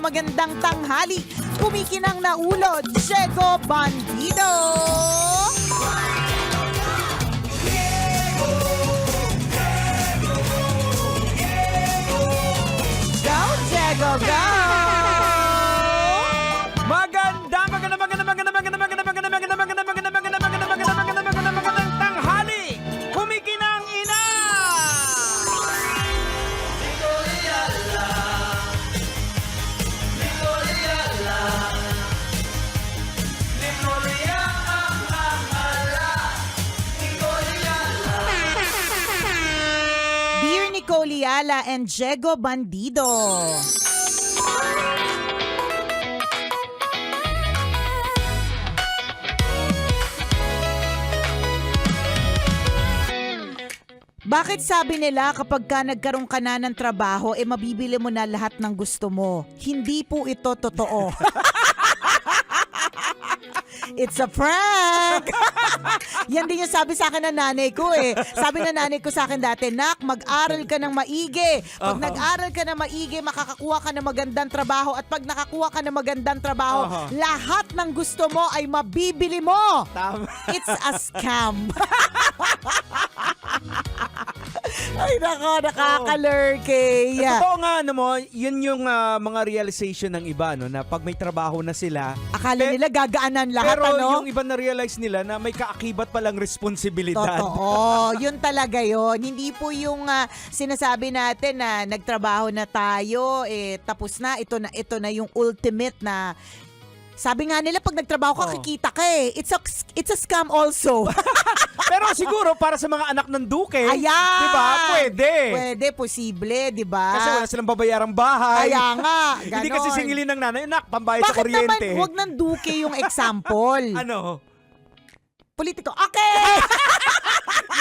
Magandang tanghali. Kumikinang na ulo, Diego Bandido. Go, Diego, go! Magandang tanghali! Kumikinang ina! Dear Nicoliala and Diego Bandido. Bakit sabi nila kapag ka nagkaroon ka na ng trabaho, mabibili mo na lahat ng gusto mo? Hindi po ito totoo. It's a prank! Yan din yung sabi sa akin ng nanay ko eh. Sabi ng nanay ko sa akin dati, Nak, mag-aral ka ng maigi. Pag nag-aral ka ng maigi, makakakuha ka ng magandang trabaho. At pag nakakuha ka ng magandang trabaho, lahat ng gusto mo ay mabibili mo. Tama. It's a scam. Ay nako, nakakalurky. Totoo nga, ano mo, yun yung mga realization ng iba, no, na pag may trabaho na sila, Akala nila gagaanan lahat, pero ano? yung iba na-realize nila na may kaakibat palang responsibilidad. Totoo. Yun talaga yun. Hindi po yung sinasabi natin na nagtrabaho na tayo, tapos na, ito na yung ultimate na. Sabi nga nila, pag nagtrabaho ka, kikita ka eh. It's a scam also. Pero siguro, para sa mga anak ng duke, Ayan! di ba, pwede. Pwede, posible, di ba? Kasi wala silang babayarang bahay. Kaya nga, ganon. Hindi kasi singilin ng nanay, nak, pambayad sa Bakit kuryente. naman, wag ng duke yung example? Ano? Politiko. Okay!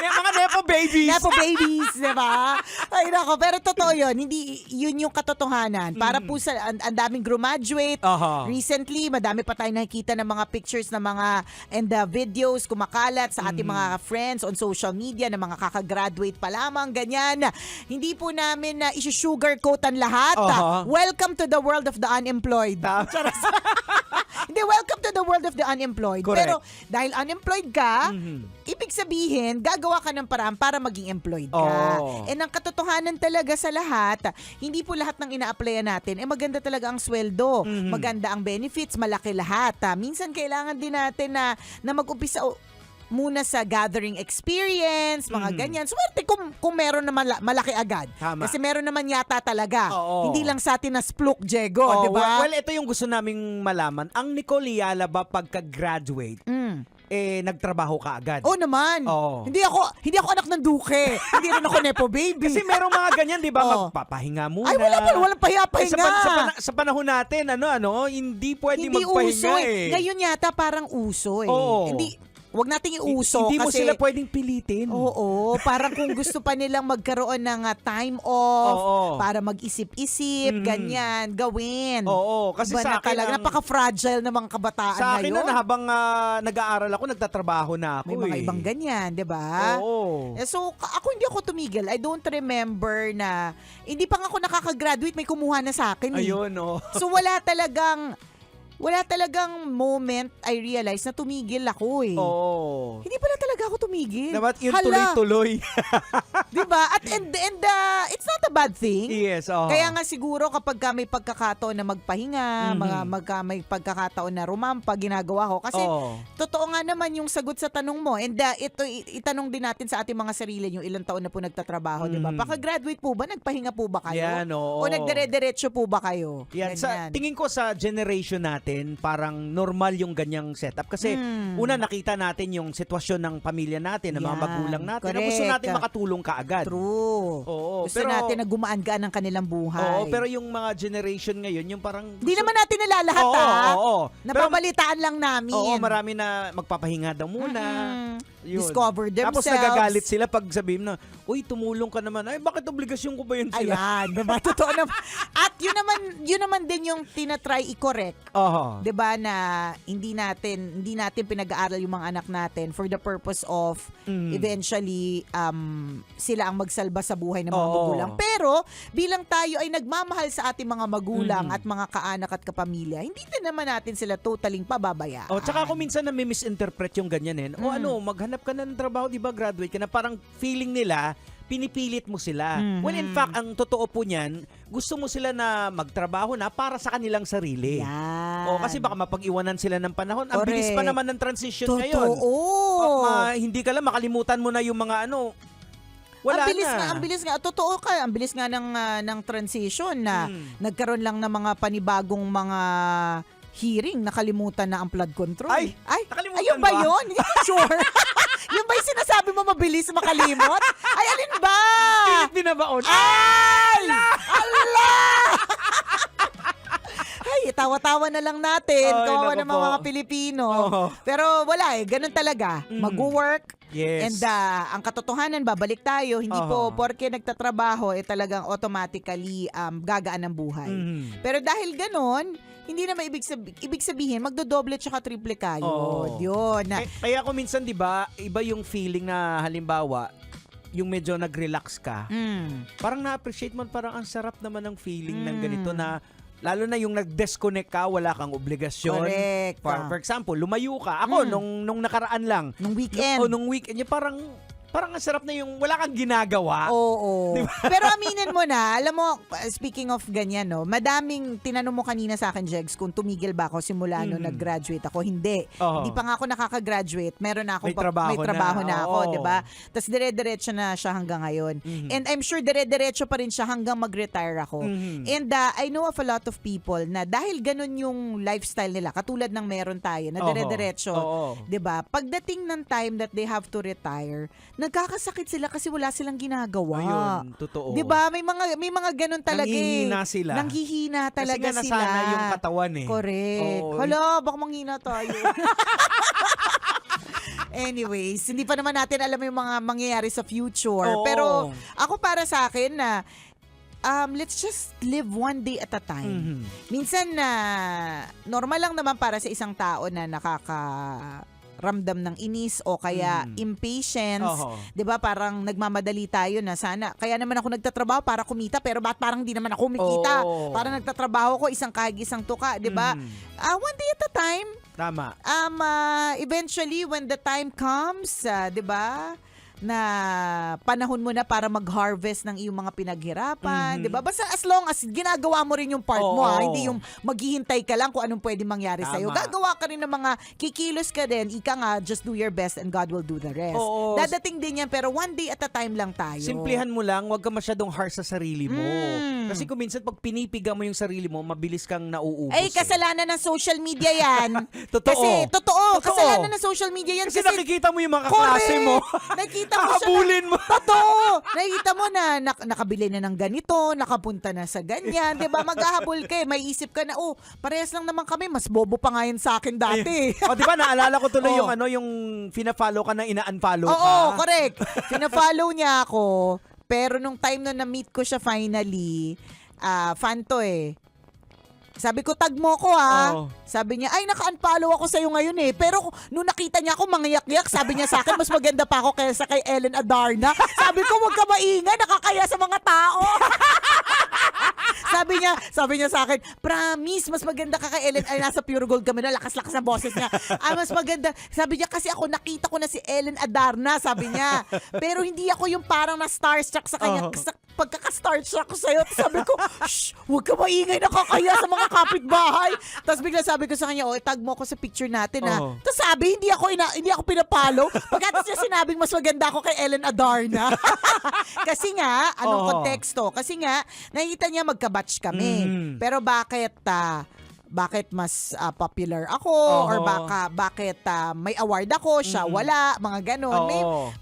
Mga Nepo babies. Nepo babies, di ba? Ay, nako. Pero totoo yun. Hindi, yun yung katotohanan. Para po sa, ang daming graduate. Recently, madami pa tayo nakikita ng mga pictures ng mga, and the videos kumakalat sa ating mga friends on social media na mga kakagraduate pa lamang, ganyan. Hindi po namin na isusugarcoat ang lahat. Welcome to the world of the unemployed. Hindi, welcome to the world of the unemployed. Correct. Pero dahil unemployed ka, ibig sabihin, gagawa ka ng paraan para maging employed ka. And ang katotohanan talaga sa lahat, hindi po lahat ng ina-applyan natin, maganda talaga ang sweldo, maganda ang benefits, malaki lahat. Minsan kailangan din natin na mag-umpisa muna sa gathering experience, mga ganyan. Swerte kung meron na malaki agad. Tama. Kasi meron naman yata talaga. Hindi lang sa atin na spluk, Diego, di ba? Well, ito yung gusto naming malaman. Ang Nicoliala ba pagka-graduate, nagtrabaho ka agad? Oo naman. Hindi ako anak ng duke. Hindi rin ako nepo baby. Kasi merong mga ganyan, di ba? Magpapahinga muna. Ay, walang pahinga. Sa panahon natin, hindi pwedeng Hindi magpahinga uso eh. Ngayon yata parang uso eh. Wag nating iuso hindi mo kasi sila pwedeng pilitin. Oo, parang kung gusto pa nilang magkaroon ng time off para mag-isip-isip, ganyan, gawin. Kasi Iba sa na akin talaga, napaka-fragile ng mga kabataan sa akin ngayon. na habang nag-aaral ako, nagtatrabaho na ako. May mga ibang ganyan, 'di ba? So, ako hindi ako tumigil. I don't remember na hindi pa nga ako nakaka-graduate, may kumuha na sa akin eh. Ayun, So wala talagang moment I realized na tumigil ako eh. Hindi pala talaga ako tumigil. Dapat yung tuloy-tuloy. Diba? And it's not a bad thing. Yes, Kaya nga siguro kapag ka may pagkakataon na magpahinga, may pagkakataon na rumampa, ginagawa ko. Kasi totoo nga naman yung sagot sa tanong mo. And ito, itanong din natin sa ating mga sarili yung ilang taon na po nagtatrabaho, diba? Paka-graduate po ba? Nagpahinga po ba kayo? Yan, O nagdire-diretso po ba kayo? Yan. Tingin ko sa generation natin, parang normal yung ganyang setup. Kasi una nakita natin yung sitwasyon ng pamilya natin, ng mga magulang natin. Na gusto natin makatulong kaagad. kaagad. True. Oo, Gusto natin na gumaan-gaan ang kanilang buhay. Oo, pero yung mga generation ngayon, yung parang... Hindi naman natin nalalahat, Oo. Napabalitaan lang namin. Oo, marami na magpapahinga daw muna. Yun. Discover themselves. Tapos nagagalit sila pag sabihin na, uy, tumulong ka naman. Ay, bakit obligasyon ko ba yun sila? Ayan, diba? Totoo naman. At yun naman din yung tinatry i-correct. Oo. 'Di ba na hindi natin pinag-aaral yung mga anak natin for the purpose of eventually sila ang magsalba sa buhay ng mga magulang. Pero bilang tayo ay nagmamahal sa ating mga magulang at mga kaanak at kapamilya, hindi din naman natin sila totaling pababayaan. Tsaka ako minsan na misinterpret yung ganyan O maghanap ka na ng trabaho, 'di ba? Graduate ka na, parang feeling nila pinipilit mo sila. When in fact, ang totoo po niyan, gusto mo sila na magtrabaho na para sa kanilang sarili. Yan. Kasi baka mapag-iwanan sila ng panahon. Ang bilis pa naman ng transition Totoo. ngayon. Hindi ka lang, makalimutan mo na yung mga wala ang bilis nga. Totoo ka. Ang bilis nga ng transition na nagkaroon lang ng mga panibagong mga hearing, nakalimutan na ang flood control. Ay, nakalimutan ayun ba ba? yun? Sure. Yung ba yung sinasabi mo mabilis makalimot? Ay, alin ba? Binabaon. Ay! Allah! Ay, tawa-tawa na lang natin. Ay, Kawawa naku naman po. mga Pilipino. Oo. Pero wala ganun talaga. Mag-work. Yes. And ang katotohanan, babalik tayo. Hindi po porke nagtatrabaho, talagang automatically gagaan ang buhay. Pero dahil ganun, hindi na ibig sabihin, magdodoble tsaka triple kayo. Yun. Kaya ako minsan, di ba, iba yung feeling na halimbawa, yung medyo nag-relax ka, parang na-appreciate mo, parang ang sarap naman ng feeling ng ganito na, lalo na yung nag-disconnect ka, wala kang obligasyon. Correct. For example, lumayo ka. Ako, nung nakaraan lang. Nung weekend. Nung weekend, parang ang sarap na yung wala kang ginagawa. Oo. Diba? Pero aminin mo na, alam mo, speaking of ganyan, madaming tinanong mo kanina sa akin, Jegs, kung tumigil ba ako simula nung nag-graduate ako. Hindi. Hindi pa nga ako nakaka-graduate. Meron na akong may trabaho na ako, di ba? Tapos dire-diretso na siya hanggang ngayon. And I'm sure dire-diretso pa rin siya hanggang mag-retire ako. And I know of a lot of people na dahil ganun yung lifestyle nila, katulad ng meron tayo, na dire-diretso, di ba? Pagdating ng time that they have to retire, nagkakasakit sila kasi wala silang ginagawa. Ayun, totoo. 'Di ba? May mga ganun talaga. Nanghihina sila. Nanghihina talaga kasi sila. Kasi nasana yung katawan Correct. Oo. Hala, baka manghina tayo. Anyways, hindi pa naman natin alam yung mga mangyayari sa future. Oo. Pero ako para sa akin na let's just live one day at a time. Minsan na normal lang naman para sa isang tao na ramdam ng inis o kaya impatience, 'di ba? Parang nagmamadali tayo na sana. Kaya naman ako nagtatrabaho para kumita, pero ba't parang hindi naman ako kumikita? Parang nagtatrabaho ko isang kahig isang tuka, 'di ba? One day at a time. Tama. Eventually when the time comes, 'di ba? Na panahon mo na para mag-harvest ng iyong mga pinaghirapan, 'di ba? Basta as long as ginagawa mo rin yung part mo, hindi yung maghihintay ka lang kung anong pwede mangyari sa iyo. Gagawa ka rin ng mga kikilos ka din. Ika nga, just do your best and God will do the rest. Dadating din yan, pero one day at a time lang tayo. Simplihan mo lang, huwag ka masyadong harsh sa sarili mo. Kasi kung minsan pag pinipiga mo yung sarili mo, mabilis kang nauubos. Ay, kasalanan ng social media yan. Totoo. Kasi, totoo. Kasalanan ng social media yan. Kasi nakikita mo yung mga kaklase mo. Nakikita mo siya. Habulin mo. Totoo. Nakikita mo na nakabili na ng ganito, nakapunta na sa ganyan. Diba? Maghahabol ka eh. May isip ka na, parehas lang naman kami. Mas bobo pa nga yun sa akin dati. Diba? Naalala ko tuloy yung fina-follow ka na ina-unfollow ka. Oo, correct. Fina-follow niya ako. Pero nung time na na-meet ko siya finally, fan to eh. Sabi ko, tag mo ko Sabi niya, ay naka-unfollow ako sa'yo ngayon eh. Pero nung nakita niya ako mangyak-yak, sabi niya sa akin, mas maganda pa ako kaysa kay Ellen Adarna. Sabi ko, huwag ka maingay, nakakaya sa mga tao. Sabi niya sa akin, promise, mas maganda ka kay Ellen. Ay, nasa Pure Gold kami na, lakas-lakas ang boses niya. Mas maganda. Sabi niya, kasi ako nakita ko na si Ellen Adarna, sabi niya. Pero hindi ako yung parang na starstruck sa kanya. Sa pagkaka-starstruck ko sa'yo. Sabi ko, shh, huwag ka maingay, nakakaya sa mga kapitbahay. Tapos bigla sabi ko sa kanya, tag mo ako sa picture natin Tapos sabi, hindi ako pinapalo. Pagkatapos niya sinabing mas maganda ako kay Ellen Adarna. Kasi nga, anong konteksto? Kasi nga, nakita niya magka-batch kami. Pero bakit bakit mas popular ako Oo. or bakit may award ako, siya wala, mga ganon.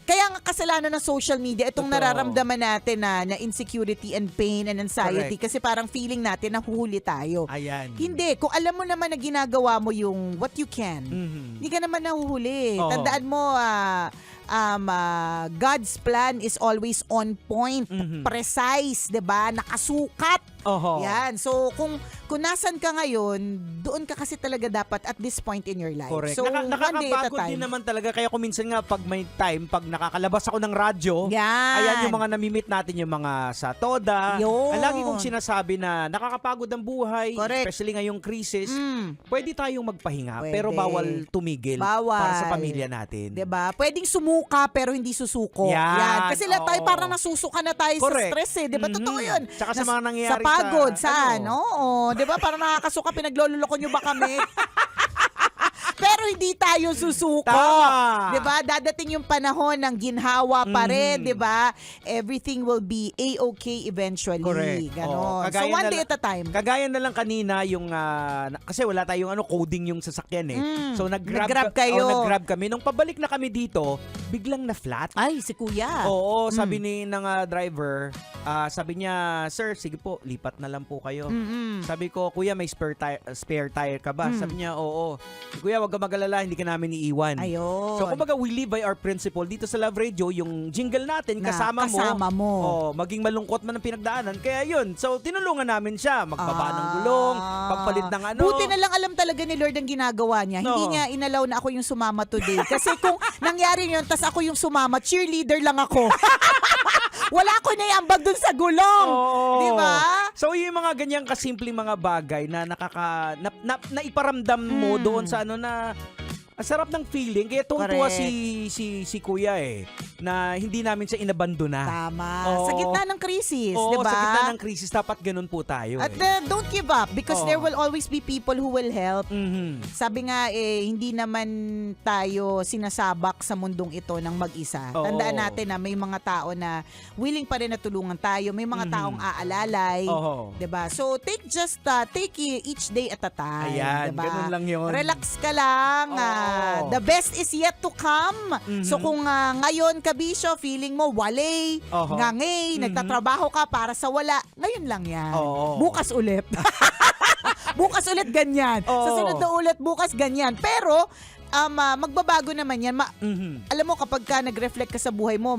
Kaya nga kasalanan ng social media itong Totoo. nararamdaman natin na insecurity and pain and anxiety kasi parang feeling natin na huhuli tayo. Ayan. Hindi, kung alam mo naman na ginagawa mo yung what you can, hindi ka naman nahuhuli. Oo. Tandaan mo, God's plan is always on point, precise, 'di ba? Nakasukat. Yan. So, kung nasan ka ngayon, doon ka kasi talaga dapat at this point in your life. Correct. So, one day at a Nakakapagod time. din naman talaga. Kaya kung minsan nga, pag may time, pag nakakalabas ako ng radyo, Yan. ayan yung mga namimit natin, yung mga sa Toda. Yun. Lagi kong sinasabi na nakakapagod ang buhay, Correct. especially ngayong crisis. Pwede tayong magpahinga, Pwede. pero bawal tumigil para sa pamilya natin. 'Di ba? Pwedeng sumuka pero hindi susuko. Yan. Kasi lahat tayo Oo. parang nasusuka na tayo Correct. sa stress eh. 'Di ba? Totoo 'yun. Tsaka sa mga nangyayari sa pagod, saan? ano. Oo. 'Di ba? Parang nakakasuka, pinaglololoko nyo ba kami? Pero hindi tayo susuko. Tama. 'Di ba? Dadating yung panahon ng ginhawa pa rin, 'di ba? Everything will be A-okay eventually. Correct. Ganon. Oo. So one day at a time. Kagaya na lang kanina yung kasi wala tayong coding yung sasakyan eh. So Nag-grab kayo. nag-grab kami. Nung pabalik na kami dito, biglang na flat. Ay, si Kuya. Oo, sabi ng driver, sabi niya, "Sir, sige po, lipat na lang po kayo." Sabi ko, "Kuya, may spare tire ka ba?" Sabi niya, "Oo." "Kuya, wag ka mag-alala, hindi ka namin iiwan." Ayun. So, kumbaga, we live by our principle. Dito sa Love Radio, yung jingle natin, Na kasama mo. Oh, maging malungkot man ang pinagdaanan. Kaya yun. So, tinulungan namin siya. Magbaba ng gulong, pagpalit ng ano. Buti na lang alam talaga ni Lord ang ginagawa niya. No. Hindi niya inalaw na ako yung sumama today. Kasi kung nangyari yun, tas ako yung sumama, cheerleader lang ako. Wala ko na iambag dun sa gulong. Oo. Di ba? So, yung mga ganyang kasimpleng mga bagay na naiparamdam mo doon sa ano na ang sarap ng feeling. Kaya tuwa si Kuya na hindi namin siya inabandona. Tama. Oo. Sa gitna ng krisis, Oo, di ba? sa gitna ng krisis, dapat ganun po tayo. At don't give up because Oo. there will always be people who will help. Mhm. Sabi nga hindi naman tayo sinasabak sa mundong ito ng mag-isa. Oo. Tandaan natin na may mga tao na willing pa rin na tulungan tayo. May mga taong aalalay. Oo. 'Di ba? So take each day at a time, Ayan, 'di ba? ganun lang yun. Relax ka lang. Oo. The best is yet to come. So kung ngayon kabisyo feeling mo wale, Oo. ngangay, nagtatrabaho ka para sa wala, ngayon lang 'yan. Oo. Bukas ulit. Bukas ulit ganyan. Oo. Sa sunod na ulit bukas ganyan. Pero magbabago naman 'yan. Alam mo kapag ka nag-reflect ka sa buhay mo,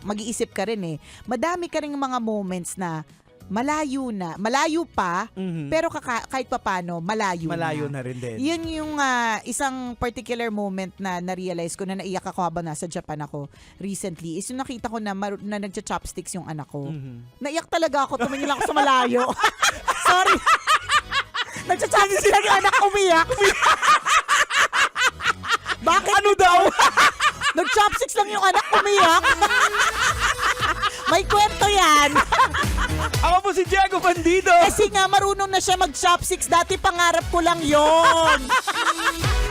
mag-iisip ka rin madami ka ring mga moments na malayo pa, pero kahit papano, malayo na rin din. Yun yung isang particular moment na na-realize ko na naiyak ako habang nasa Japan ako recently is yung nakita ko na nagcha-chopsticks yung anak ko. Naiyak talaga ako, tumingin lang ako sa malayo. Sorry. Nagcha-chopsticks lang yung anak, umiyak. Bakit? Ano daw? Nag-chopsticks lang yung anak, umiyak. May kwento yan. Ako po si Diego Bandido. Kasi nga marunong na siya mag-chopsticks. Dati pangarap ko lang yon.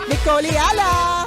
Nicole Yala.